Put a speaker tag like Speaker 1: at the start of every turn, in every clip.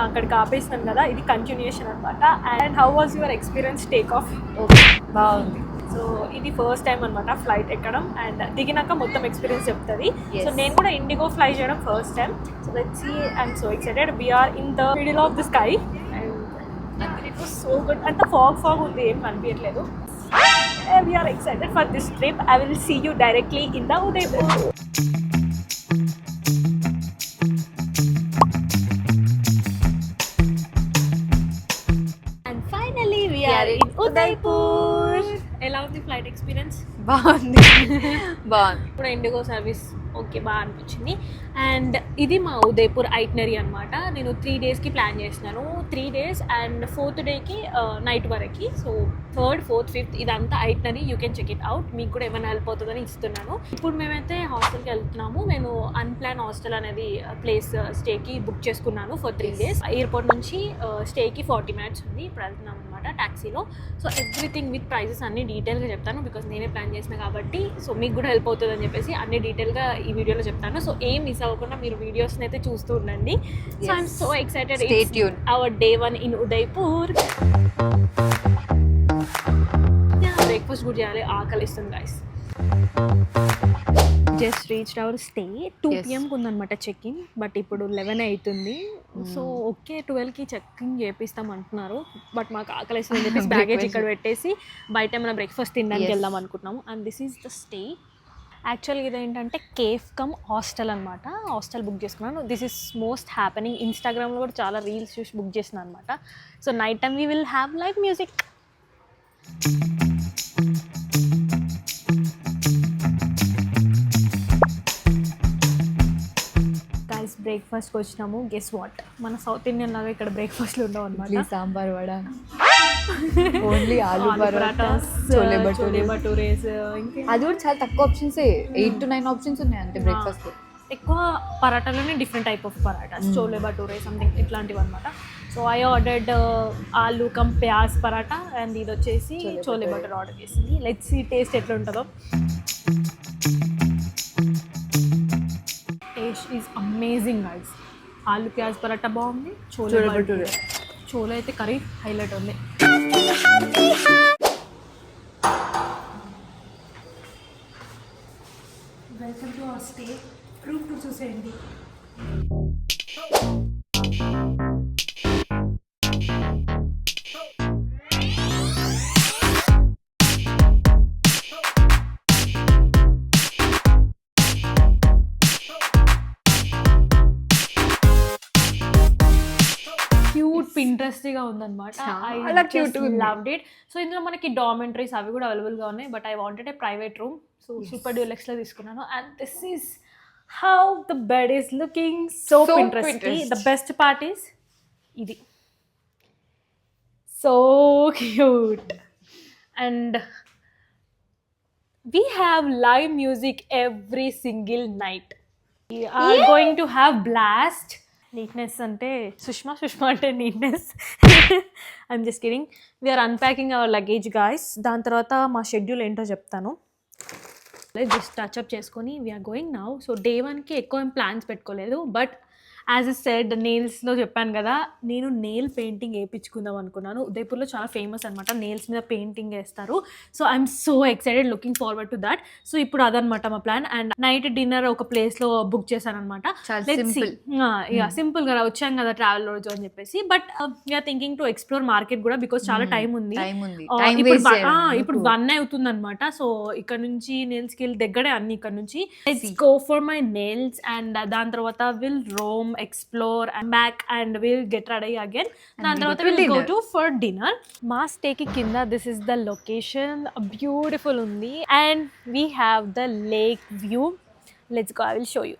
Speaker 1: అక్కడికి ఆపేసినాను కదా, ఇది కంటిన్యూషన్ అనమాట. And how was your experience take off?
Speaker 2: Okay, బాగుంది.
Speaker 1: సో ఇది ఫస్ట్ టైం అనమాట ఫ్లైట్ ఎక్కడం, అండ్ దిగినాక మొత్తం ఎక్స్పీరియన్స్ చెప్తుంది.
Speaker 2: Yes.
Speaker 1: సో నేను కూడా ఇండిగో ఫ్లై చేయడం first time. So let's see, I'm so excited. We're in the middle of the sky and it was so good. అంత ఫాగ్ ఉంది, ఏం కనిపించట్లేదు. We're excited for this trip. I will see you directly in the Udaipur. And finally we're in Udaipur. ఎలా ఉంది flight experience?
Speaker 2: బాగుంది.
Speaker 1: ఇప్పుడు IndiGo service okay, బాగా అనిపించింది. అండ్ ఇది మా ఉదయపూర్ ఐటినరీ అనమాట. నేను 3 డేస్కి ప్లాన్ చేసినాను. 3 డేస్ అండ్ 4th డేకి నైట్ వరకు. సో 3rd, 4th, 5th ఇదంతా itinerary. You can check it out. మీకు కూడా ఏమైనా హెల్ప్ అవుతుందని ఇస్తున్నాను. ఇప్పుడు మేమైతే హాస్టల్కి వెళ్తున్నాము. నేను అన్ప్లాన్ హాస్టల్ అనేది ప్లేస్ స్టేకి బుక్ చేసుకున్నాను ఫర్ 3 డేస్. ఎయిర్పోర్ట్ నుంచి స్టేకి 40 minutes ఉంది. ఇప్పుడు వెళ్తున్నాం అనమాట టాక్సీలో. సో ఎవ్రీథింగ్ విత్ ప్రైజెస్ అన్ని డీటెయిల్గా చెప్తాను, బికాస్ నేనే ప్లాన్ చేసిన కాబట్టి. సో మీకు కూడా హెల్ప్ అవుతుంది అని చెప్పేసి అన్ని డీటెయిల్గా ఈ వీడియోలో చెప్తాను. సో ఏం మిస్ అవ్వకుండా మీరు వీడియోస్ని అయితే చూస్తూ ఉండండి. So I'm so excited.
Speaker 2: Stay tuned.
Speaker 1: Our day 1 in Udaipur. Breakfast కూడా చేయాలి, ఆకలిస్తుంది guys. Just reached our stay. 2 PM ఉందన్నమాట చెక్ ఇన్, బట్ ఇప్పుడు 11 అవుతుంది. సో ఓకే, 12కి చెక్కింగ్ చేపిస్తాం అంటున్నారు, బట్ మాకు ఆకలిస్తుంది అని చెప్పేసి బ్యాగేజ్ ఇక్కడ పెట్టేసి బయట ఏమైనా బ్రేక్ఫాస్ట్ తినడానికి వెళ్దాం అనుకుంటున్నాము. And this is the stay. యాక్చువల్గా ఇదేంటంటే కేఫ్ కమ్ హాస్టల్ అనమాట. హాస్టల్ బుక్ చేసుకున్నాను. This is most happening. ఇన్స్టాగ్రామ్లో కూడా చాలా రీల్స్ చూసి బుక్ చేసిన అనమాట. So night time we will have live music. బ్రేక్ఫాస్ట్కి వచ్చినాము. గెస్ వాట్, మన సౌత్ ఇండియన్ లాగా ఇక్కడ బ్రేక్ఫాస్ట్లు ఉండవు అనమాట.
Speaker 2: సాంబార్ వడ, ఓన్లీ ఆలు పరోటా, చోలే
Speaker 1: భటూరేస్, ఇంకా
Speaker 2: అది కూడా చాలా తక్కువ ఆప్షన్స్. 8 to 9 ఆప్షన్స్ ఉన్నాయి అంటే బ్రేక్ఫాస్ట్.
Speaker 1: ఎక్కువ పరాటాలోనే different type of parathas, chole bhature something ఇట్లాంటివి అనమాట. So I ordered aloo cum pyaaz paratha, and ఇది వచ్చేసి చోలే భటూరే ఆర్డర్ చేసింది. లెట్స్ సీ టేస్ట్ ఎట్లా ఉంటుందో. Taste is amazing guys. Aloo pyaaz paratha బాగుంది, చోలే భటూరే, చోలే అయితే కర్రీ హైలైట్ ఉంది. Welcome to our stay. Room tour చూసేయండి. ఇంట్రెస్టింగ్గా ఉందన్నమాట.
Speaker 2: చాలా క్యూట్ ఉంది.
Speaker 1: Loved it. సో ఇందులో మనకి డార్మెంటరీస్ అవి కూడా అవైలబుల్గా ఉన్నాయి, but I wanted a private room. So super డ్యూలెక్స్లో తీసుకున్నాను. And this is how the bed is looking. So interesting. The best part is ఇది. So cute. And we have live music every single night. We are going to have blast. Neatness ante sushma ante neatness. I'm just kidding. We are unpacking our luggage guys. Dan tarvata ma schedule ento cheptanu. Let's just touch up cheskoni we are going now. So day 1 ki ekko em plans petkoledu, but as I said నెయిల్స్లో చెప్పాను కదా, నేను nail painting వేయించుకుందాం అనుకున్నాను. ఉదయపూర్లో చాలా famous అనమాట, nails మీద painting వేస్తారు. So I'm so excited, looking forward to that. So ఇప్పుడు అదనమాట మా ప్లాన్. అండ్ నైట్ డిన్నర్ ఒక ప్లేస్లో బుక్ చేశాను అనమాట. ఇక సింపుల్గా వచ్చాం కదా ట్రావెల్ రోజు అని చెప్పేసి. But we're thinking to explore market కూడా, బికాస్ చాలా టైం ఉంది. ఇప్పుడు 1 అవుతుంది అనమాట. సో ఇక్కడ నుంచి నెయిల్స్కి వెళ్ళి దగ్గరే అన్ని. ఇక్కడ నుంచి let's go for my nails. And దాని తర్వాత will Rome, explore and back, and we'll get ready again. And then we'll go to for dinner. Ma stay ki kinda, this is the location, beautiful undi, and we have the lake view. Let's go, I will show you.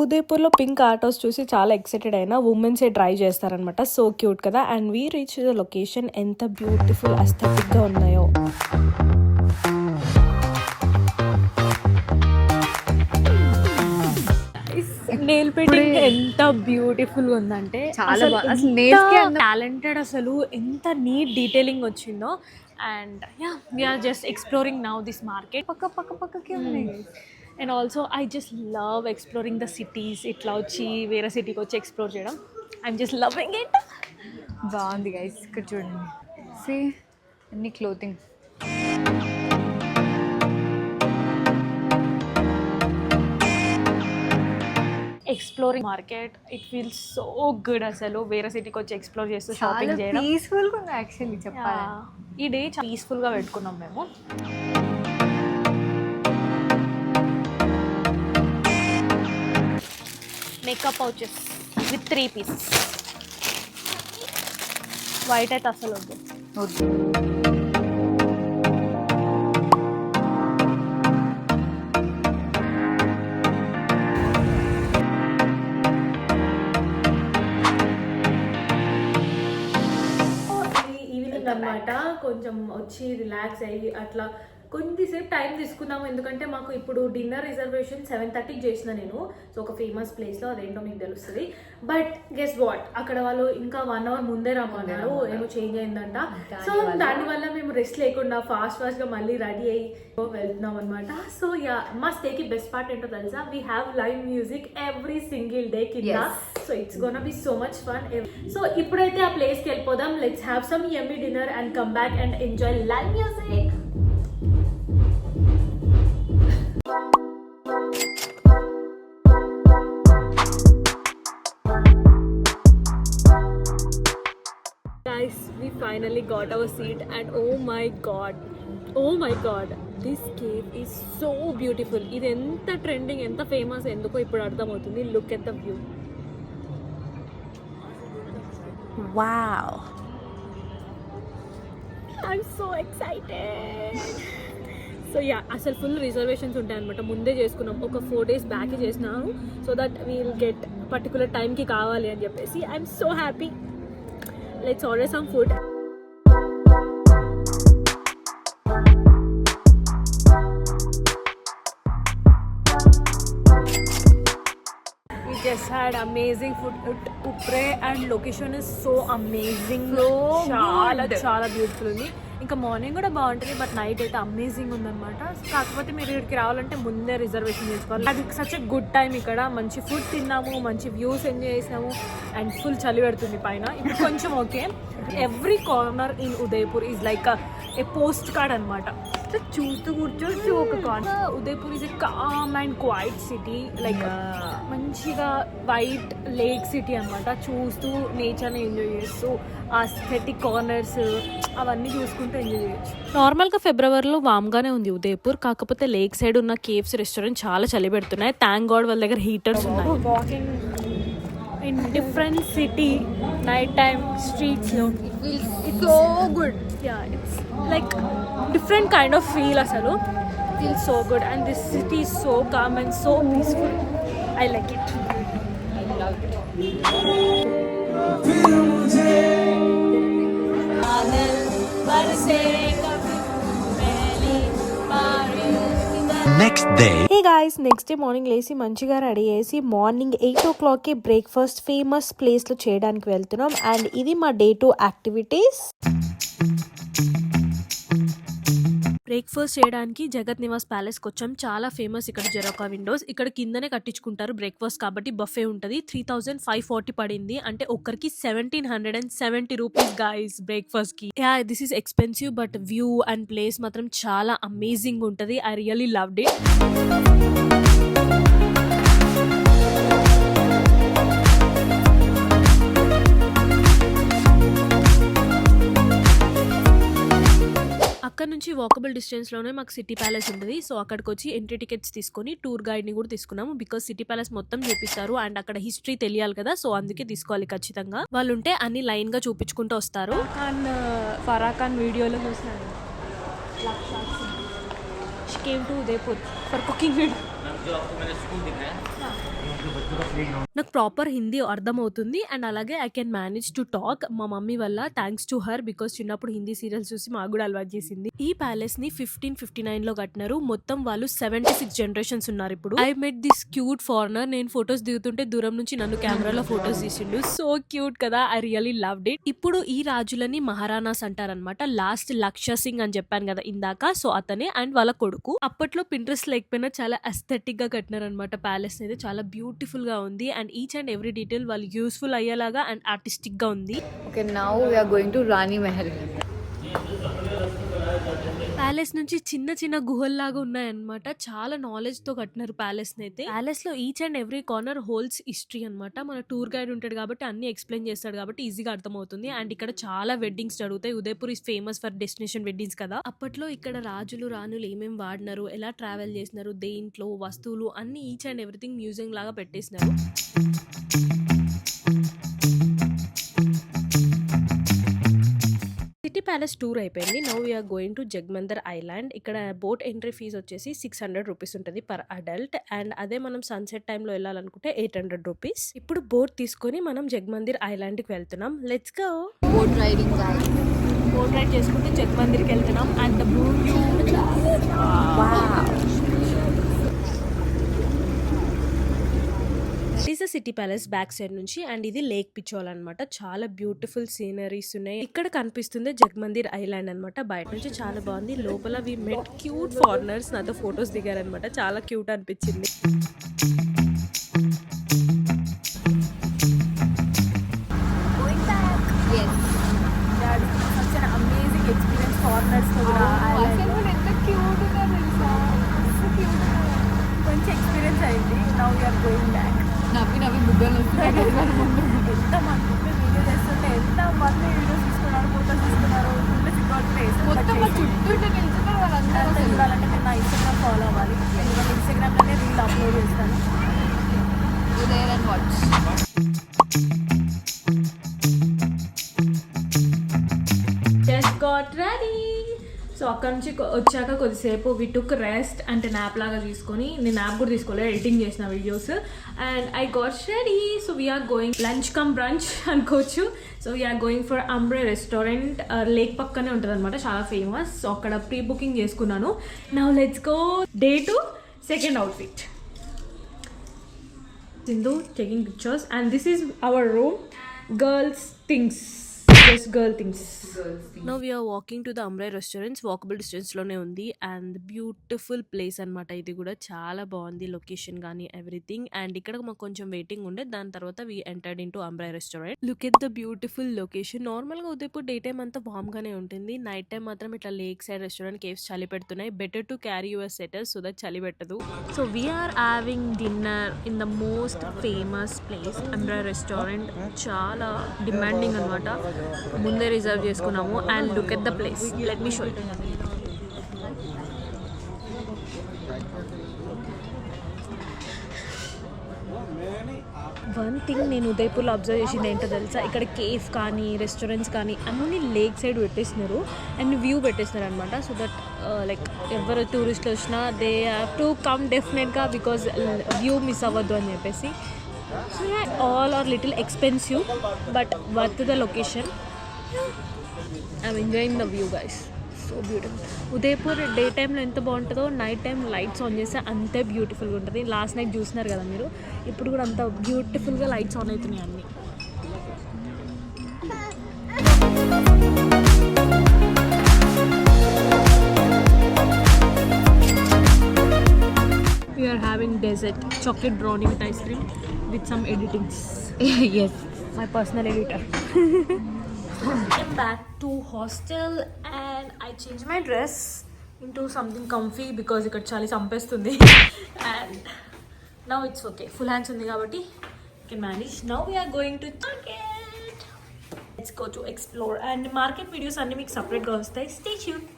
Speaker 1: ఉదయపూర్లో pink autos చూసి చాలా excited అయినా. ఉమెన్సే drive చేస్తారనమాట. So cute కదా. And we reach the location. ఎంత beautiful అస్థెటిక్గా ఉన్నాయో. నెయిల్ పెయింటింగ్ ఎంత బ్యూటిఫుల్ గా ఉందంటే
Speaker 2: చాలా అసలు nails కే అందం.
Speaker 1: టాలెంటెడ్, అసలు ఎంత నీట్ డీటెయిలింగ్ వచ్చిందో. And yeah we're just exploring now this market.
Speaker 2: పక్కకే ఉన్నాయి.
Speaker 1: And also I just love exploring the cities. ఇట్లా వచ్చి వేరే సిటీకి వచ్చి ఎక్స్ప్లోర్ చేయడం, ఐఎమ్ జస్ట్ లవింగ్ ఇట్.
Speaker 2: బాగుంది గైస్, ఇక్కడ చూడండి. సీ అన్ని clothing.
Speaker 1: Exploring market, it feels so good. అసలు వేరే సిటీకి వచ్చి ఎక్స్ప్లోర్ చేస్తూ
Speaker 2: చాలా
Speaker 1: షాపింగ్ చేయడం.
Speaker 2: పీస్ఫుల్గా ఉంది యాక్చువల్లీ చెప్పాలి.
Speaker 1: ఈ డే చాలా పీస్ఫుల్గా పెట్టుకున్నాం మేము. Makeup pouches with 3 pieces. White అయితే అసలు వద్దు.
Speaker 2: వద్దు.
Speaker 1: ఈవినింగ్ అనమాట, కొంచెం వచ్చి రిలాక్స్ అయ్యి అట్లా కొద్దిసేపు టైం తీసుకున్నాము. ఎందుకంటే మాకు ఇప్పుడు డిన్నర్ రిజర్వేషన్ 7:30కి చేసిన నేను. సో ఒక ఫేమస్ ప్లేస్లో, అదేంటో మీకు తెలుస్తుంది. బట్ గెస్ వాట్, అక్కడ వాళ్ళు ఇంకా 1 hour ముందే రమ్మన్నారు, ఏమో చేంజ్ అయిందంట. సో దానివల్ల మేము రెస్ట్ లేకుండా ఫాస్ట్గా మళ్ళీ రెడీ అయ్యి వెళ్తున్నాం అనమాట. సో యా, మా స్టేకి బెస్ట్ పార్ట్ ఏంటో తెలుసా, we have live music every single day కింద. So it's gonna be so much fun. So ఇప్పుడైతే ఆ ప్లేస్కి వెళ్ళిపోదాం. Let's have some yummy dinner and come back and enjoy live music. Guys, we finally got our seat and oh my god, this cave is so beautiful. ఇది ఎంత trending, ఎంత famous ఎందుకో ఇప్పుడు అర్థమవుతుంది. Look at the view. Wow, I'm so excited. So yeah, అసలు full reservations ఉంటాయి అనమాట. ముందే చేసుకున్నాం, ఒక 4 days బ్యాక్ చేసినాము. So that we'll get particular టైంకి కావాలి అని చెప్పేసి. I'm so happy. Let's order some food. We just had amazing food at Upre and location is so amazing. చాలా బ్యూటిఫుల్ ఉంది. ఇంకా మార్నింగ్ కూడా బాగుంటుంది, బట్ నైట్ అయితే అమేజింగ్ ఉందన్నమాట. కాకపోతే మీరు ఇక్కడికి రావాలంటే ముందే రిజర్వేషన్ చేసుకోవాలి. అది సచ్ ఎ గుడ్ టైం. ఇక్కడ మంచి ఫుడ్ తిన్నాము, మంచి వ్యూస్ ఎంజాయ్ చేసినాము, అండ్ ఫుల్ చలి పెడుతుంది పైన. ఇప్పుడు కొంచెం okay. Every corner in Udaipur is like a post card అనమాట. చూస్తూ కూర్చోచ్చు ఒక corner. Udaipur is a calm and quiet city, like మంచిగా వైట్ లేక్ సిటీ అనమాట. చూస్తూ నేచర్ని ఎంజాయ్ చేస్తూ ఆ అస్థెటిక్ కార్నర్స్ అవన్నీ చూసుకుంటూ ఎంజాయ్ చేయొచ్చు. నార్మల్గా ఫిబ్రవరిలో వామ్గానే ఉంది ఉదయపూర్, కాకపోతే లేక్ సైడ్ ఉన్న కేవ్స్ రెస్టారెంట్ చాలా చలి పెడుతున్నాయి. థ్యాంక్ గాడ్ వాళ్ళ దగ్గర హీటర్స్ ఉన్నాయి. Walking in different city night time స్ట్రీట్స్లో
Speaker 2: It's so good.
Speaker 1: Yeah, it's like different kind of feel. అసలు feel so good and this city is so calm and so peaceful. I like it.
Speaker 2: I love it.
Speaker 3: Next day.
Speaker 1: Hey guys, next day morning లేసి మంచిగా ready చేసి morning 8 o'clockకి breakfast famous ప్లేస్లో చేయడానికి వెళ్తున్నాం. And ఇది మా day 2 activities. Breakfast చేయడానికి జగత్ నివాస్ ప్యాలెస్కి వచ్చాం. చాలా ఫేమస్ ఇక్కడ జెరోకా విండోస్. ఇక్కడ కిందనే కట్టించుకుంటారు బ్రేక్ఫాస్ట్ కాబట్టి. బఫే ఉంటుంది. 3,540 పడింది, అంటే ఒక్కరికి 1,770 రూపీస్ గాయ్స్ బ్రేక్ఫాస్ట్ కి. Yeah, this is expensive, but view and place మాత్రం చాలా అమేజింగ్ ఉంటుంది. I really loved it. అక్కడ నుంచి వాకబుల్ డిస్టెన్స్లోనే మాకు సిటీ ప్యాలెస్ ఉంటుంది. సో అక్కడికి వచ్చి ఎంట్రీ టికెట్స్ తీసుకొని టూర్ గైడ్ని కూడా తీసుకున్నాము. బికాస్ సిటీ ప్యాలెస్ మొత్తం చూపిస్తారు అండ్ అక్కడ హిస్టరీ తెలియాలి కదా, సో అందుకే తీసుకోవాలి ఖచ్చితంగా. వాళ్ళు ఉంటే అన్ని లైన్గా చూపించుకుంటూ వస్తారు. అండ్ ఫరాఖాన్ వీడియోలో చూసినాను. She came to Udaipur for cooking video. నాకు ప్రాపర్ హిందీ అర్థమవుతుంది అండ్ అలాగే I can manage to talk. మా మమ్మీ వల్ల థ్యాంక్స్ టు హర్ బికాస్ చిన్నప్పుడు హిందీ సీరియల్స్ చూసి మాకు కూడా అలవాటు చేసింది. ఈ ప్యాలెస్ ని 1559 లో కట్టినారు. మొత్తం వాళ్ళు 76 జనరేషన్స్ ఉన్నారు ఇప్పుడు. I met this cute foreigner. నేను ఫొటోస్ దిగుతుంటే దూరం నుంచి నన్ను కెమెరాలో ఫొటోస్ తీసిండు. సో క్యూట్ కదా, ఐ రియలీ లవ్డ్ ఇట్. ఇప్పుడు ఈ రాజులని మహారాణాస్ అంటారనమాట. లాస్ట్ లక్ష సింగ్ అని చెప్పాను కదా ఇందాక, సో అతనే అండ్ వాళ్ళ కొడుకు. అప్పట్లో పింట్రెస్ట్ లేకపోయినా చాలా అస్థెటిక్ గా కట్టినారనమాట. ప్యాలెస్ అయితే చాలా బ్యూటిఫుల్ గా ఉంది and each and every detail వాళ్ళు యూస్ఫుల్ అయ్యేలాగా అండ్ ఆర్టిస్టిక్ గా ఉంది.
Speaker 2: Okay, now we are going to Rani Mahal.
Speaker 1: Palace నుంచి చిన్న చిన్న గుహల్లాగా ఉన్నాయన్నమాట. చాలా నాలెడ్జ్ తో కట్టినారు ప్యాలెస్ ని అయితే. ప్యాలెస్ లో each and every corner holes history అనమాట. మన టూర్ గైడ్ ఉంటాడు కాబట్టి అన్ని ఎక్స్ప్లెయిన్ చేస్తాడు కాబట్టి ఈజీగా అర్థమవుతుంది. అండ్ ఇక్కడ చాలా వెడ్డింగ్స్ జరుగుతాయి. Udaipur is famous for destination weddings కదా. అప్పట్లో ఇక్కడ రాజులు రాణులు ఏమేమి వాడినారు, ఎలా ట్రావెల్ చేసినారు, దేంట్లో వస్తువులు అన్ని ఈచ్ అండ్ ఎవ్రీథింగ్ మ్యూజియం లాగా పెట్టేసినారు. సిటీ ప్యాలెస్ టూర్ అయిపోయింది. Now we're going to Jagmandir island. ఇక్కడ బోట్ ఎంట్రీ ఫీజ్ వచ్చేసి 600 రూపీస్ ఉంటుంది పర్ అడల్ట్. అండ్ అదే మనం సన్సెట్ టైంలో వెళ్ళాలనుకుంటే 800 రూపీస్. ఇప్పుడు బోట్ తీసుకొని మనం జగ్మందిర్ ఐలాండ్కి వెళ్తున్నాం. Let's go.
Speaker 2: Boat riding,
Speaker 1: boat ride చేసుకుంటే జగ్మందిర్కి వెళ్తున్నాం. And the blue it is the city palace back side నుంచి. అండ్ ఇది లేక్ పిచోల్ అనమాట. చాలా బ్యూటిఫుల్ సీనరీస్ ఉన్నాయి. ఇక్కడ కనిపిస్తుంది జగ్మందిర్ ఐలాండ్ అనమాట. బయట నుంచి చాలా బాగుంది. లోపల వి మెట్ క్యూట్ ఫారినర్స్ నాతో ఫొటోస్ దిగారనమాట. చాలా క్యూట్ అనిపించింది. అమేజింగ్ ఎక్స్పీరియన్స్ ఫారినర్స్ మంచి ఎక్స్పీరియన్స్ అయింది. Now we're going back.
Speaker 2: నవ్వి నవ్వి బుగ్గలు
Speaker 1: ఎంతమంది వీడియో చేస్తుంటే ఎంతమంది వీడియోస్ తీసుకున్నారు, ఫోటోస్ తీసుకున్నారు.
Speaker 2: మొత్తం చుట్టూ నిల్చున్నారు వాళ్ళందరూ.
Speaker 1: చూడాలంటే నేను నా ఇన్స్టాగ్రామ్ ఫాలో అవ్వాలి. నేను ఇన్స్టాగ్రామ్లోనే రీల్ అప్లోడ్ చేస్తాను.
Speaker 2: There and watch.
Speaker 1: Just got ready. So అక్కడ నుంచి వచ్చాక కొద్దిసేపు వి టుక్ రెస్ట్, అంటే నాప్ లాగా తీసుకొని, నేను నాప్ కూడా తీసుకోలేదు, ఎడిటింగ్ చేసిన videos. And I got ready. So we're going lunch cum brunch అనుకోవచ్చు. So we're going for Ambrai restaurant. Lake పక్కనే ఉంటుంది అనమాట, చాలా ఫేమస్. సో అక్కడ ప్రీ బుకింగ్ చేసుకున్నాను. Now let's go. Day 2 second outfit. Sindhu taking pictures, and this is our room. Girls things, just girl things. Now we are walking to the Amray restaurants. Walkable distance లోనే ఉంది. And beautiful place అనమాట. ఇది కూడా చాలా బాగుంది, location కానీ everything. And ఇక్కడ మాకు కొంచెం వెయిటింగ్ ఉండే, దాని తర్వాత we entered in to Ambrai restaurant. Look at the beautiful location. Normal గా ఉదయపూర్ డే టైం అంతా వామ్ గానే ఉంటుంది. నైట్ టైం మాత్రం ఇట్లా లేక్ సైడ్ రెస్టారెంట్ కేవ్స్ చలి పెడుతున్నాయి. Better to carry your sweaters so that చలి పెట్టదు. So we're having dinner in the most famous place Ambrai restaurant. చాలా డిమాండింగ్ అనమాట. ముందే రిజర్వ్ చేసుకున్నాము. And look at the place. Let me show it. One thing నేను ఉదయపూర్లో అబ్జర్వ్ చేసింది ఏంటో తెలుసా, ఇక్కడ కేఫ్ కానీ రెస్టారెంట్స్ కానీ అన్నీ లేక్ సైడ్ పెట్టేసినారు అండ్ వ్యూ పెట్టేసినారు అనమాట. సో దట్ లైక్ ఎవరు టూరిస్టులు వచ్చినా దే హ్యావ్ టు కమ్ డెఫినెట్గా బికాజ్ వ్యూ మిస్ అవ్వద్దు అని చెప్పేసి. All are little expensive but worth the location. I'm enjoying the view guys. So beautiful. Udaipur day టైంలో ఎంత బాగుంటుందో నైట్ టైం లైట్స్ ఆన్ చేస్తే అంతే బ్యూటిఫుల్గా ఉంటుంది. లాస్ట్ నైట్ చూసినారు కదా మీరు, ఇప్పుడు కూడా అంత బ్యూటిఫుల్గా లైట్స్ ఆన్ అవుతున్నాయి అన్నీ. We are having dessert, chocolate brownie with ice cream with some editings.
Speaker 2: Yes,
Speaker 1: My personal editor. I'm back to hostel and I changed my dress into something comfy because ఇక్కడ చలి చంపేస్తుంది. And now it's okay. Full hands ఉంది కాబట్టి you can manage. Now we are going to market. Let's go to explore. And market videos అన్ని మీకు సపరేట్గా వస్తాయి. Stay tuned.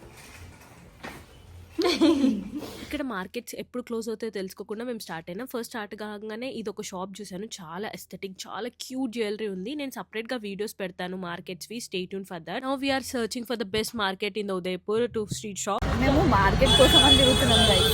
Speaker 1: ఇక్కడ మార్కెట్స్ ఎప్పుడు క్లోజ్ అవుతాయో తెలుసుకోకుండా మేము స్టార్ట్ అయినా. ఫస్ట్ స్టార్ట్ కాగానే ఇది ఒక షాప్ చూసాను. చాలా ఎస్థెటిక్, చాలా క్యూట్ జ్యువెలరీ ఉంది. నేను సపరేట్గా వీడియోస్ పెడతాను మార్కెట్స్వి. Stay tune for that. Now we're searching for the best market in the Udaipur to street shop.
Speaker 2: మేము మార్కెట్ కోసం అని తిరుగుతున్నాం గైస్.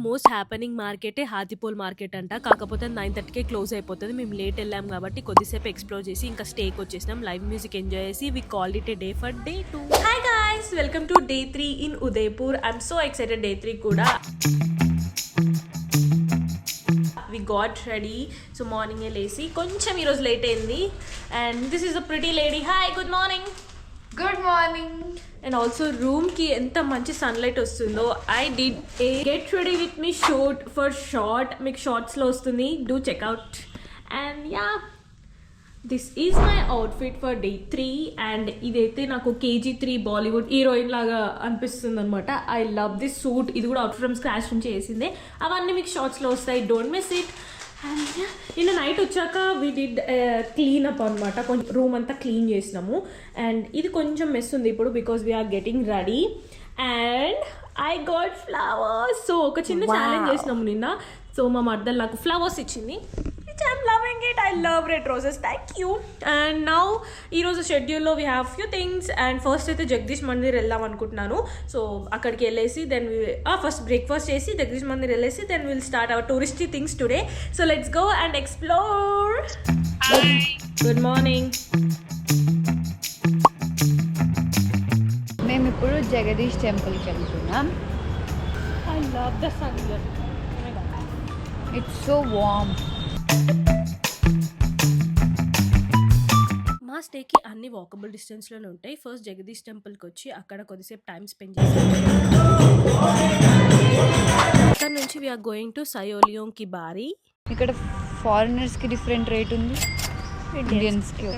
Speaker 3: మోస్ట్ హ్యాపెనింగ్ మార్కెటే హాతిపోల్ మార్కెట్ అంట. కాకపోతే 9:30కే క్లోజ్ అయిపోతుంది. మేము లేట్ వెళ్ళాం కాబట్టి కొద్దిసేపు ఎక్స్ప్లోర్ చేసి ఇంకా స్టేకి వచ్చేసినాం. లైవ్ మ్యూజిక్ ఎంజాయ్ చేసి we called it a day for day 2. Hi guys, welcome to day 3 in Udaipur. I'm so excited. Day 3 కూడా వి గాట్ రెడీ. సో మార్నింగే లేసి కొంచెం ఈరోజు లేట్ అయింది. And this is a pretty lady. Hi, good morning.
Speaker 2: Good morning.
Speaker 3: And also రూమ్కి ఎంత మంచి sunlight వస్తుందో. I did a get ready with me shoot for short. మీకు షార్ట్స్లో వస్తుంది, do checkout. And yeah, this is my outfit for day 3. And ఇదైతే నాకు KG3 Bollywood heroine లాగా అనిపిస్తుంది అనమాట. I love this suit. ఇది కూడా అవుట్ ఫ్రమ్ స్క్రాచ్ నుంచి వేసిందే. అవన్నీ మీకు షార్ట్స్లో వస్తాయి, డోంట్ మిస్ ఇట్. అండ్ నిన్న నైట్ వచ్చాక వీ డిడ్ క్లీన్ అప్ అనమాట. కొంచెం రూమ్ అంతా క్లీన్ చేసినాము. అండ్ ఇది కొంచెం మెస్ ఉంది ఇప్పుడు because we're getting ready. And I got flowers. So ఒక చిన్న ఛాలెంజ్ చేసినాము నిన్న. సో మా మర్దల్ నాకు ఫ్లవర్స్ ఇచ్చింది. I'm loving it. I love red roses. Thank you. And now ఈరోజు షెడ్యూల్లో we have few things. And first అయితే జగదీష్ మందిర్ వెళ్దాం అనుకుంటున్నాను. సో అక్కడికి వెళ్ళేసి దెన్ ఫస్ట్ బ్రేక్ఫాస్ట్ చేసి జగదీష్ మందిర్ వెళ్ళేసి then will start our touristy things today. So let's go and explore. Good morning.
Speaker 2: మేము ఇప్పుడు జగదీష్ టెంపుల్కి వెళ్తున్నాం.
Speaker 1: I love the sun here.
Speaker 2: It's so warm.
Speaker 3: మా స్టేకి అన్ని వాకబుల్ డిస్టెన్స్లోనే ఉంటాయి. ఫస్ట్ జగదీష్ టెంపుల్కి వచ్చి అక్కడ కొద్దిసేపు టైం స్పెండ్ చేసాము. అక్కడ నుంచి వీఆర్ గోయింగ్ టు సయోలియోం కి బారి.
Speaker 2: ఇక్కడ ఫారినర్స్కి డిఫరెంట్ రేట్ ఉంది, ఇండియన్స్కి.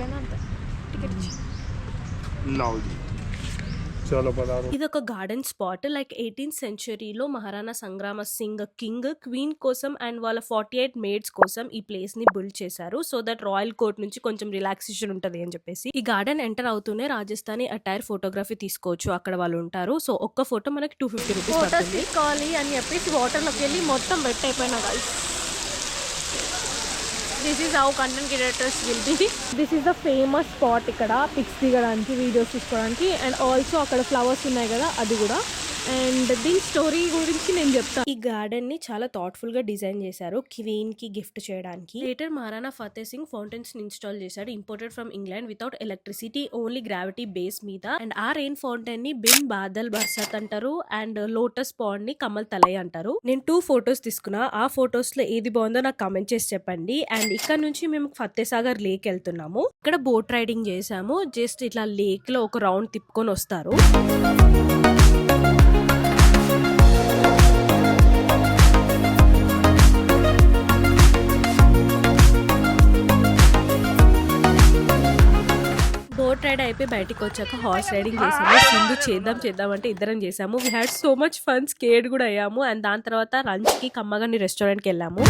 Speaker 3: ఇది ఒక గార్డెన్ స్పాట్. లైక్ 18th సెంచరీలో మహారాణా సంగ్రామ సింగ్ కింగ్ క్వీన్ కోసం అండ్ వాళ్ళ 48 మేడ్స్ కోసం ఈ ప్లేస్ ని బిల్డ్ చేశారు. సో దట్ రాయల్ కోర్ట్ నుంచి కొంచెం రిలాక్సేషన్ ఉంటది అని చెప్పేసి. ఈ గార్డెన్ ఎంటర్ అవుతూనే రాజస్థానీ అటైర్ ఫోటోగ్రఫీ తీసుకోవచ్చు. అక్కడ వాళ్ళు ఉంటారు. సో ఒక్క ఫోటో మనకి 250 రూపీస్
Speaker 1: ఫోటోస్ తీసుకోవాలి అని చెప్పేసి వాటర్లోకి వెళ్ళి మొత్తం వెట్ అయిపోయినా guys. This is how content creators will be. This is the famous spot ఇక్కడ పిక్స్ దిగడానికి, వీడియోస్ తీసుకోవడానికి. అండ్ ఆల్సో అక్కడ ఫ్లవర్స్ ఉన్నాయి కదా, అది కూడా. అండ్ దీని స్టోరీ గురించి నేను చెప్తాను.
Speaker 3: ఈ గార్డెన్ ని చాలా థాట్ఫుల్ గా డిజైన్ చేశారు క్వీన్ కి గిఫ్ట్ చేయడానికి. లేటర్ మహారాణా ఫతే సింగ్ ఫౌంటైన్స్ ని ఇన్స్టాల్ చేశాడు, imported from England without electricity, only gravity base మీద. అండ్ ఆ రెయిన్ ఫౌంటైన్ ని బిన్ బాదల్ బర్సత్ అంటారు. అండ్ లోటస్ పాండ్ ని కమల్ తలై అంటారు. నేను 2 ఫొటోస్ తీసుకున్నా. ఆ ఫొటోస్ లో ఏది బాగుందో నాకు కామెంట్ చేసి చెప్పండి. అండ్ ఇక్కడ నుంచి మేము ఫతేసాగర్ లేక్ వెళ్తున్నాము. ఇక్కడ బోట్ రైడింగ్ చేసాము. జస్ట్ ఇట్లా లేక్ లో ఒక రౌండ్ తిప్పుకొని వస్తారు. బోట్ రైడ్ అయిపోయి బయటికి వచ్చాక హార్స్ రైడింగ్ చేసాము. ముందు చేద్దాం అంటే ఇద్దరం చేసాము. We had so much fun. Scared కూడా అయ్యాము. అండ్ దాని తర్వాత లంచ్ కి కమ్మగాని రెస్టారెంట్కి వెళ్ళాము.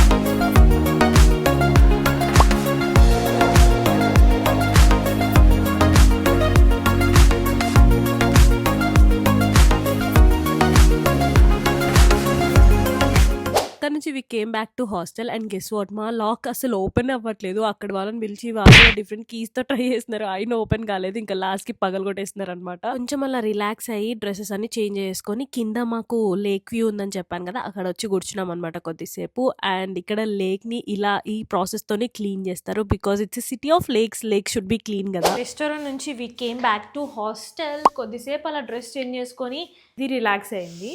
Speaker 3: అక్కడ నుంచి we came back to hostel. And guess what, మా లాక్ అసలు ఓపెన్ అవ్వట్లేదు. అక్కడ వాళ్ళని పిలిచి వాళ్ళు డిఫరెంట్ కీస్ తో ట్రై చేస్తున్నారు. అయినా ఓపెన్ కాలేదు. ఇంకా లాస్ట్ కి పగలు కొట్టేస్తున్నారు అనమాట. కొంచెం అలా రిలాక్స్ అయ్యి డ్రెస్సెస్ అన్ని చేంజ్ చేసుకొని కింద మాకు లేక్ వ్యూ ఉందని చెప్పాను కదా, అక్కడ వచ్చి కూర్చున్నాం అనమాట కొద్దిసేపు. అండ్ ఇక్కడ లేక్ ని ఇలా ఈ ప్రాసెస్ తోనే క్లీన్ చేస్తారు because it's city of lakes. Lake should be clean కదా.
Speaker 1: రెస్టారెంట్ నుంచి we came back to hostel. కొద్దిసేపు అలా డ్రెస్ చేంజ్ చేసుకొని ఇది రిలాక్స్ అయింది.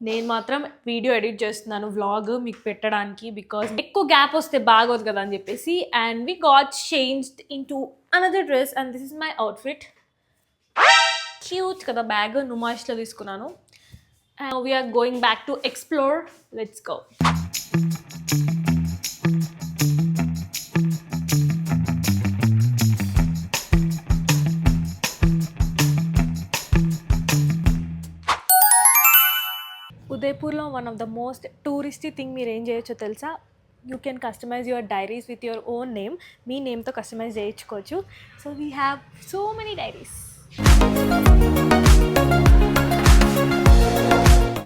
Speaker 1: నేను మాత్రం వీడియో ఎడిట్ చేస్తున్నాను, వ్లాగ్ మీకు పెట్టడానికి, బికాస్ ఎక్కువ గ్యాప్ వస్తే బాగోదు కదా అని చెప్పేసి. And we got changed in to another dress. And this is my outfit. Cute కదా బ్యాగ్, నుమాయిష్లో తీసుకున్నాను. And we're going back to explore. Let's go. ఉదయపూర్లో one of the most touristy thing మీరు ఏం చేయొచ్చో తెలుసా? You can customise your diaries with your own name. మీ నేమ్తో కస్టమైజ్ చేయించుకోవచ్చు. So we have so many diaries.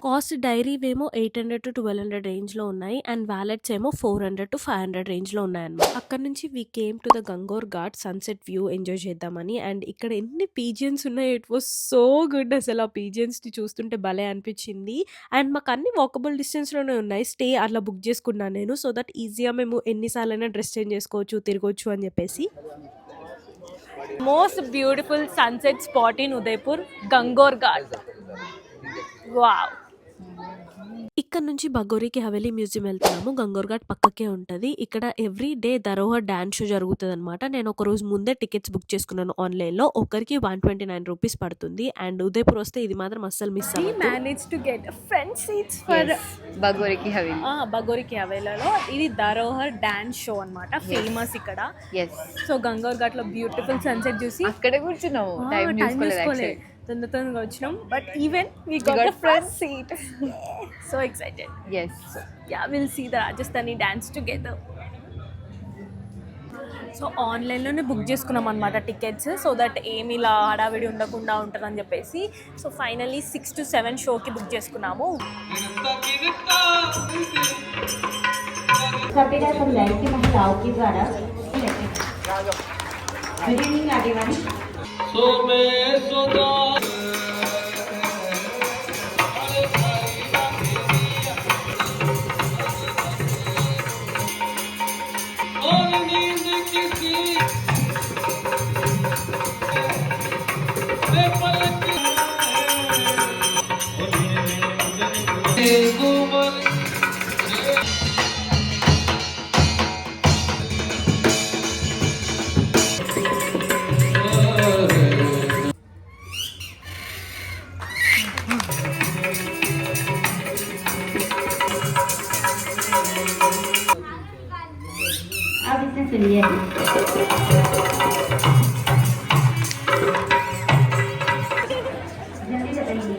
Speaker 3: Cost cost diary ఏమో 800 to 1200 range లో ఉన్నాయి అండ్ వ్యాలెట్స్ ఏమో 400 to 500 రేంజ్ లో ఉన్నాయన్నమాట. అక్కడ నుంచి we came to the Gangaur Ghat sunset view enjoy చేద్దామని. అండ్ ఇక్కడ ఎన్ని పీజియన్స్ ఉన్నాయి, ఇట్ వాస్ సో గుడ్. అసలు ఆ పీజియన్స్ ని చూస్తుంటే భలే అనిపించింది. అండ్ మాకు అన్ని వాకబుల్ డిస్టెన్స్ లోనే ఉన్నాయి. స్టే అట్లా బుక్ చేసుకున్నాను నేను, సో దట్ ఈజీగా మేము ఎన్నిసార్లైనా డ్రెస్ చేంజ్ చేసుకోవచ్చు, తిరగొచ్చు అని చెప్పేసి.
Speaker 1: Most beautiful sunset spot in Udaipur, Gangor Ghat. Wow.
Speaker 3: ఇక్కడ నుంచి బగోరికి హవేలీ మ్యూజియం వెళ్తున్నాము. గంగోర్ ఘాట్ పక్కకే ఉంటుంది. ఇక్కడ every day Dharohar dance show జరుగుతుంది అనమాట. నేను ఒక రోజు ముందే టికెట్స్ బుక్ చేసుకున్నాను ఆన్లైన్లో. ఒకరికి 129 రూపీస్ పడుతుంది. అండ్ ఉదయపూర్ వస్తే ఇది మాత్రం అస్సలు మిస్
Speaker 1: We
Speaker 3: అవ్వదు.
Speaker 1: managed to get a front seats for
Speaker 2: బగోరికి హవేలీ.
Speaker 1: బగోరికి హవేలాలో. ఇది ధరోహర్ డాన్స్ షో అన్నమాట, ఫేమస్ ఇక్కడ.
Speaker 2: ఎస్,
Speaker 1: సో గంగోర్ ఘాట్ లో బ్యూటిఫుల్ సన్సెట్ చూసి
Speaker 2: అక్కడే కూర్చున్నావు, టైం చూసుకోలేదు.
Speaker 1: తొందరగా వచ్చినాం. But even we got the front seat. So excited.
Speaker 2: Yes,
Speaker 1: Yeah, we'll see the Rajasthani dance together. So ఆన్లైన్లోనే బుక్ చేసుకున్నాం అనమాట టికెట్స్, సో దట్ ఏమి ఇలా హడావిడి ఉండకుండా ఉంటుందని చెప్పేసి. సో ఫైనలీ 6 to 7 షోకి బుక్ చేసుకున్నాము.
Speaker 4: सभ्यता समुदाय की महिलाओं के द्वारा गुड इवनिंग एवरीवन. अब इसे सुनिए. जल्दी बताइए.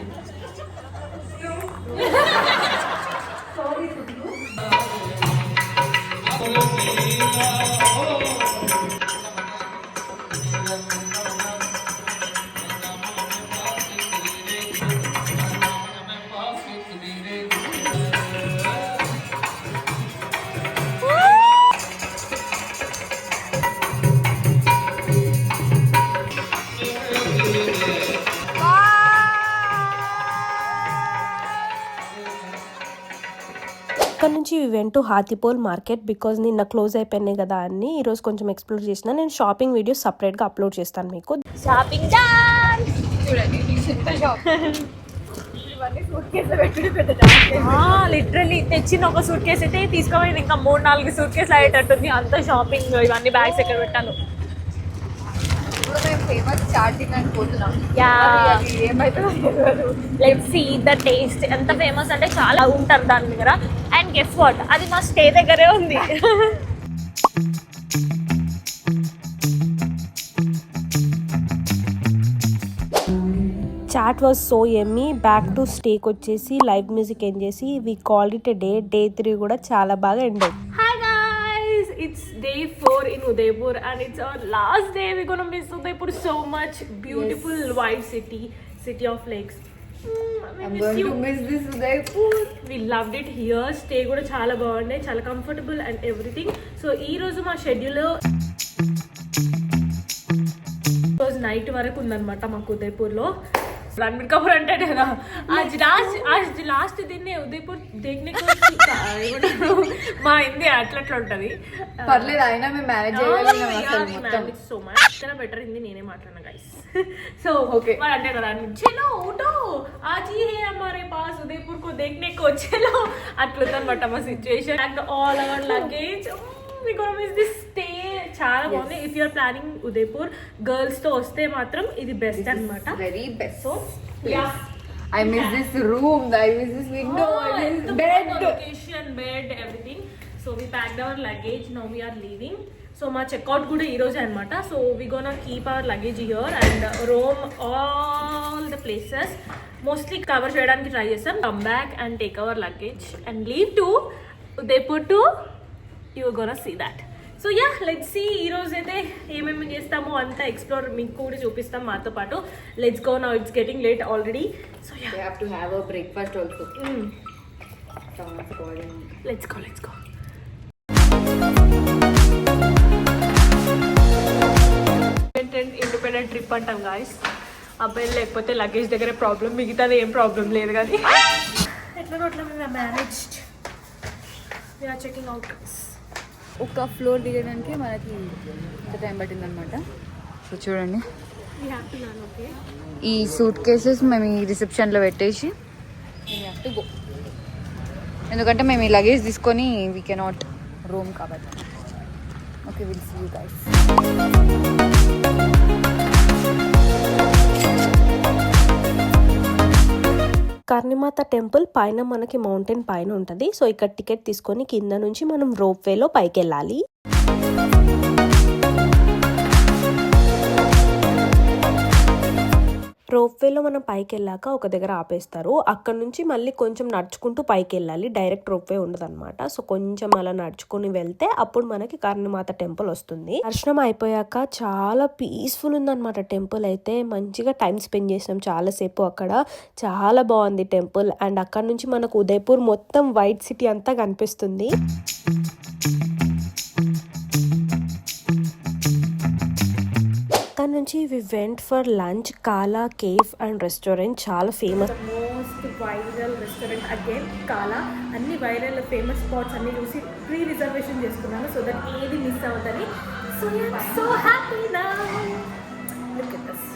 Speaker 3: ఇక్కడ నుంచి వెంట్ టు హాతిపోల్ మార్కెట్ బికాజ్ నిన్న క్లోజ్ అయిపోయినాయి కదా అని ఈరోజు కొంచెం ఎక్స్ప్లోర్ చేసిన. నేను షాపింగ్ వీడియోస్ సపరేట్గా అప్లోడ్ చేస్తాను మీకు.
Speaker 1: Shopping done. లిటరల్లీ తెచ్చిన ఒక సూట్ కేసు అయితే తీసుకోవాలి, ఇంకా 3-4 సూట్ కేసులు అయ్యేటట్టుంది. అంత షాపింగ్, ఇవన్నీ బ్యాగ్స్ ఎక్కడ పెట్టాను.
Speaker 2: ఫేమస్ చాటింగ్ అని పోతున్నాం.
Speaker 1: Let's see the taste. ఎంత ఫేమస్ అంటే చాలా ఉంటారు దాని దగ్గర. అండ్ గెస్ వాట్, అది మా స్టే దగ్గరే ఉంది.
Speaker 3: Chaat was so yummy. Back to స్టేకి వచ్చేసి లైవ్ మ్యూజిక్ ఎండ్ చేసి we called it day. Day 3 కూడా చాలా బాగా ఎండ్ అయింది.
Speaker 1: Hi guys, it's day 4 in Udaipur and it's our last day. We're gonna miss Udaipur so much. Beautiful white city of lakes. We
Speaker 2: I'm
Speaker 1: miss
Speaker 2: going
Speaker 1: you.
Speaker 2: to miss this Udaipur.
Speaker 1: We loved it here. Stay కూడా చాలా బాగుండే, చాలా comfortable and everything. So ఈ రోజు మా schedule రోజు night వరకు ఉందన్నమాట మాకు ఉదయపూర్లో. रणबीर कपूर అంటాడు కదా, आज लास्ट दिन है उदयपुर देखने को. మా హిందీ అట్లా ఉంటుంది.
Speaker 2: పర్లేదు, అయినా మేము మేనేజ్ చేయగలిగాం అసలు మొత్తం.
Speaker 1: సో మచ్ చాలా బెటర్ హిందీ నేనే మాట్లాడినా గైస్. So
Speaker 2: Okay.
Speaker 1: మరి అంటే కదా, చలో ఉఠో ఆజ్ హీ హై హమారే పాస్ ఉదయపూర్ కో దేఖ్నే కో చలో, అట్లుందన్నమాట మా situation. And all our luggage we gonna miss this stay. చాలా బాగుంది. If you are planning Udaipur girls తో వస్తే మాత్రం ఇది బెస్ట్ అన్నమాట.
Speaker 2: Very best.
Speaker 1: So yeah,
Speaker 2: I miss this room, I miss this window, I miss bed.
Speaker 1: Location, bed, everything. So we packed our luggage. Now we are leaving. So మా checkout కూడా ఈ రోజే అనమాట. So we gonna keep our luggage here and roam all the places. Mostly cover చేయడానికి try చేస్తాం. Come back and take our luggage and leave to Udaipur to, you're gonna see that.
Speaker 3: So yeah let's see ఈ రోజు అయితే ఏమేమి చేస్తామో అంతా explore మీకు కూడా చూపిస్తాం మాతో పాటు. Let's go now, it's getting late already. So yeah
Speaker 2: We have to have a breakfast also.
Speaker 3: Let's go. Independent trip అంటాం గాయస్. అబ్బాయిలు లేకపోతే లగేజ్ దగ్గర ప్రాబ్లం, మిగతాది ఏం ప్రాబ్లం లేదు కానీ ఎట్లా మేము మేనేజ్డ్. We're checking out.
Speaker 2: ఒక ఫ్లోర్ దిగడానికి మనకి ఎంత టైం పట్టిందనమాట. సో చూడండి,
Speaker 3: ఓకే.
Speaker 2: ఈ సూట్ కేసెస్ మేము ఈ రిసెప్షన్లో పెట్టేసి టు గో, ఎందుకంటే మేము ఈ లగేజ్ తీసుకొని వీ కెనాట్ రూమ్ కాబట్టి. Okay, will see you guys.
Speaker 3: Karni Mata temple పైన మనకి మౌంటైన్ పైన ఉంటుంది. సో ఇక్కడ టికెట్ తీసుకొని కింద నుంచి మనం రోప్ వేలో పైకి వెళ్ళాలి. రోప్ వేలో మనం పైకి వెళ్ళాక ఒక దగ్గర ఆపేస్తారు. అక్కడ నుంచి మళ్ళీ కొంచెం నడుచుకుంటూ పైకి వెళ్ళాలి. డైరెక్ట్ రోప్ వే ఉండదు అనమాట. సో కొంచెం అలా నడుచుకుని వెళ్తే అప్పుడు మనకి కర్ణిమాత టెంపుల్ వస్తుంది. దర్శనం అయిపోయాక చాలా పీస్ఫుల్ ఉందన్నమాట టెంపుల్ అయితే. మంచిగా టైం స్పెండ్ చేసినాం చాలాసేపు అక్కడ. చాలా బాగుంది టెంపుల్. అండ్ అక్కడ నుంచి మనకు ఉదయపూర్ మొత్తం వైట్ సిటీ అంతా కనిపిస్తుంది. అక్కడ నుంచి we went for lunch Kala cafe and restaurant. చాలా famous, most viral restaurant again Kala. అన్ని వైరల్ ఫేమస్ స్పాట్స్ అన్ని చూసి ప్రీ రిజర్వేషన్ చేసుకున్నాను సో దట్ ఏది మిస్ అవ్వదని. So happy now. Look at this.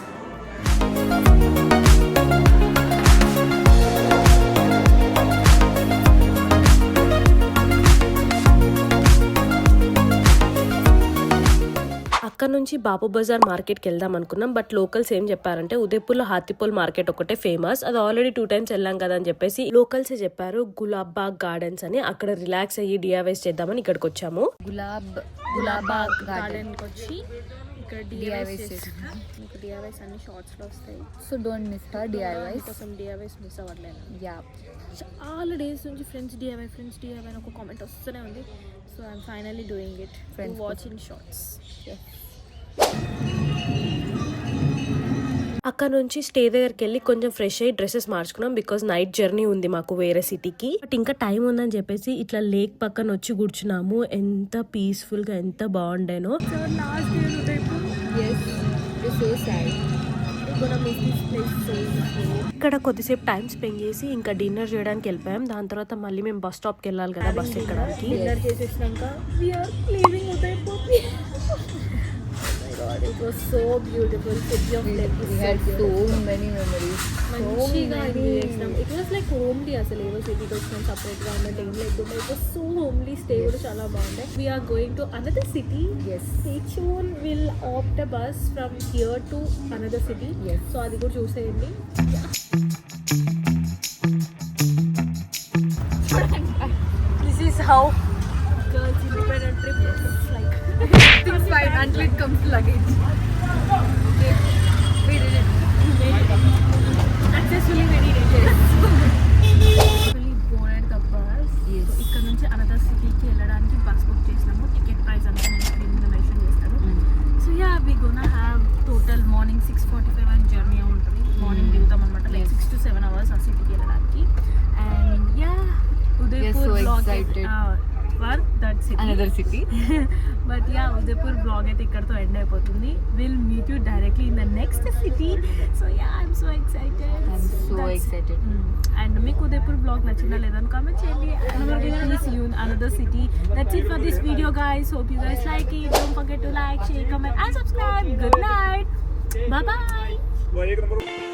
Speaker 3: అక్కడ నుంచి బాబు బజార్ మార్కెట్కి వెళ్దాం అనుకున్నాం. బట్ లోకల్స్ ఏం చెప్పారంటే ఉదయపూర్లో హాతిపోల్ మార్కెట్ ఒకటే ఫేమస్, అది ఆల్రెడీ 2 times వెళ్ళాం కదా అని చెప్పేసి లోకల్సే చెప్పారు గులాబ్బాగ్ గార్డెన్స్ అని. అక్కడ రిలాక్స్ అయ్యి డిఐవైస్ చేద్దామని ఇక్కడికి వచ్చాము.
Speaker 2: గులాబ్బాగ్
Speaker 3: గార్డెన్కి వచ్చి ఇక్కడ డిఐవైస్ చేస్తున్నాం. మీకు డిఐవైస్ అన్ని షార్ట్స్లో వస్తాయి.
Speaker 2: So don't miss her DIYs.
Speaker 3: కోసం డిఐవైస్ మిస్ అవ్వట్లేదు.
Speaker 2: యా,
Speaker 3: చాలా డేస్ నుంచి ఫ్రెండ్స్ డిఐవై అని ఒక కామెంట్ వస్తూనే ఉంది. So I'm finally doing it.
Speaker 2: Friends
Speaker 3: watch in shorts. అక్కడ నుంచి స్టే దగ్గరికి వెళ్ళి కొంచెం ఫ్రెష్ అయ్యి డ్రెస్సెస్ మార్చుకున్నాం. బికాజ్ నైట్ జర్నీ ఉంది మాకు వేరే సిటీకి. బట్ ఇంకా టైం ఉందని చెప్పేసి ఇట్లా లేక్ పక్కన వచ్చి కూర్చున్నాము. ఎంత పీస్ఫుల్ గా, ఎంత బాగుండేనో. ఇక్కడ కొద్దిసేపు టైం స్పెండ్ చేసి ఇంకా డిన్నర్ చేయడానికి వెళ్ళిపోయాం. దాని తర్వాత మళ్ళీ మేము బస్ స్టాప్కి వెళ్ళాలి కదా బస్ ఎక్కడానికి. డిన్నర్ చేసేసినాక it was so beautiful. City of Delhi.
Speaker 2: We had so many memories.
Speaker 3: మంచిగా ఎంజాయ్ చేసినాం. It was like homely. అసలు ఏదో సిటీకి వచ్చినాం సపరేట్గా ఉన్నట్టు ఏం లేకుండా it was so homely. Stay కూడా చాలా బాగుండే. We're going to another city. Each one will opt a bus from here to another city. So అది కూడా చూసేయండి. This is how girls independent trip looks like.
Speaker 2: It's fine until it comes to luggage. Okay, we did it.
Speaker 3: Successfully very dangerous. Actually boarded the bus.
Speaker 2: Yes.
Speaker 3: So ఇక్కడ నుంచి another సిటీకి వెళ్ళడానికి bus book చేసినాము. Ticket price అంతా నేను screen మీద mention చేస్తాను. So yeah we gonna have total morning 6:45 journey ఉంటుంది. మార్నింగ్ దిగుతాం అనమాట. లైక్ 6 to 7 hours ఆ సిటీకి వెళ్ళడానికి. And yeah Udaipur blog for that city,
Speaker 2: another city.
Speaker 3: But yeah Udaipur blog అయితే ఇక్కడతో ఎండ్ అయిపోతుంది. Will meet you directly in the next city. So yeah I'm so excited. And మీకు ఉదయపూర్ బ్లాగ్ నచ్చిందా లేదా అని కామెంట్ చేయండి. Please you in another city. That's it for this video guys. Hope you guys like it. Don't forget to like, share, comment and subscribe. Good night. Bye bye.